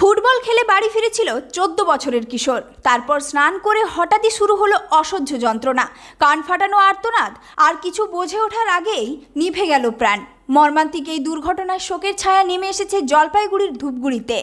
Football খেলে বাড়ি ফিরেছিল 14 বছরের কিশোর। তারপর স্নান করে হঠাৎই শুরু হলো অসহ্য যন্ত্রণা, কান ফাটানো আর্তনাদ, আর কিছু বুঝে ওঠার আগেই নিভে গেল প্রাণ। মর্মান্তিক এই দুর্ঘটনায় শোকের ছায়া নেমে এসেছে জলপাইগুড়ির ধূপগুড়িতে।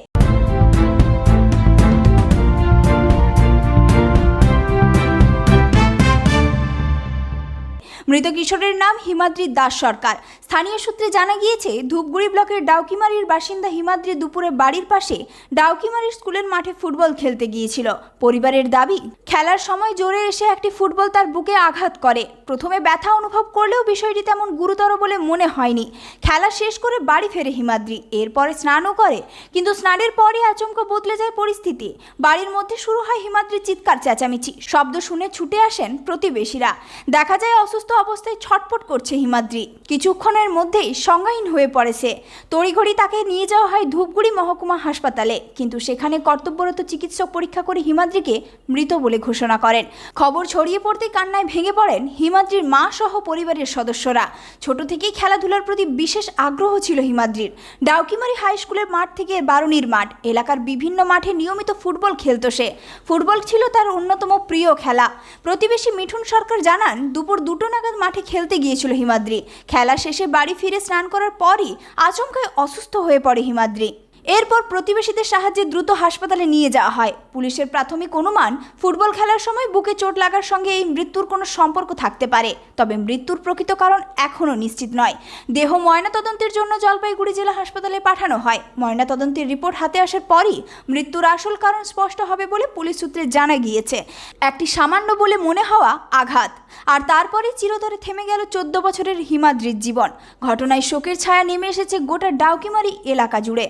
মৃত কিশোরের নাম হিমাদ্রি দাস সরকার। স্থানীয় সূত্রে জানা গিয়েছে, ধূপগুড়ি ব্লকের ডাউকিমারির বাসিন্দা হিমাদ্রি দুপুরে বাড়ির পাশে ডাউকিমারির স্কুলের মাঠে ফুটবল খেলতে গিয়েছিল। পরিবারের দাবি, খেলার সময় জোরে এসে একটি ফুটবল তার বুকে আঘাত করে। প্রথমে ব্যথা অনুভব করলেও বিষয়টি তেমন গুরুতর বলে মনে হয়নি। খেলা শেষ করে বাড়ি ফেরে হিমাদ্রি, এরপরে স্নানও করে, কিন্তু স্নানের পরে আচমকা বদলে যায় পরিস্থিতি। বাড়ির মধ্যে শুরু হয় হিমাদ্রির চিৎকার চেঁচামেচি। শব্দ শুনে ছুটে আসেন প্রতিবেশীরা। দেখা যায় অসুস্থ অবস্থায় ছটফট করছে হিমাদ্রি। কিছুক্ষণের মধ্যেই সংজ্ঞাহীন হয়ে পড়ে সে। তড়িঘড়ি তাকে নিয়ে যাওয়া হয় ধূপগুড়ি মহকুমা হাসপাতালে, কিন্তু সেখানে কর্তব্যরত চিকিৎসক পরীক্ষা করে হিমাদ্রিকে মৃত বলে ঘোষণা করেন। খবর ছড়িয়ে পড়তে কান্নায় ভেঙে পড়েন হিমাদ্রির মা সহ পরিবারের সদস্যরা। ছোট থেকেই খেলাধুলার প্রতি বিশেষ আগ্রহ ছিল হিমাদ্রির। ডাউকিমারি হাই স্কুলের মাঠ থেকে বারুনির মাঠ, এলাকার বিভিন্ন মাঠে নিয়মিত ফুটবল খেলত সে। ফুটবল ছিল তার অন্যতম প্রিয় খেলা। প্রতিবেশী মিঠুন সরকার জানান, দুপুর 2টো নাগাদ মাঠে খেলতে গিয়েছিল হিমাদ্রি। খেলা শেষে বাড়ি ফিরে স্নান করার পরই আচমকায় অসুস্থ হয়ে পড়ে হিমাদ্রি। এরপর প্রতিবেশীদের সাহায্যে দ্রুত হাসপাতালে নিয়ে যাওয়া হয়। পুলিশের প্রাথমিক অনুমান, ফুটবল খেলার সময় বুকে চোট লাগার সঙ্গে এই মৃত্যুর কোনো সম্পর্ক থাকতে পারে। তবে মৃত্যুর প্রকৃত কারণ এখনও নিশ্চিত নয়। দেহ ময়নাতদন্তের জন্য জলপাইগুড়ি জেলা হাসপাতালে পাঠানো হয়। ময়নাতদন্তের রিপোর্ট হাতে আসার পরই মৃত্যুর আসল কারণ স্পষ্ট হবে বলে পুলিশ সূত্রে জানা গিয়েছে। একটি সামান্য বলে মনে হওয়া আঘাত, আর তারপরে চিরতরে থেমে গেল 14 বছরের হিমাদ্রির জীবন। ঘটনায় শোকের ছায়া নেমে এসেছে গোটা ডাউকিমারি এলাকা জুড়ে।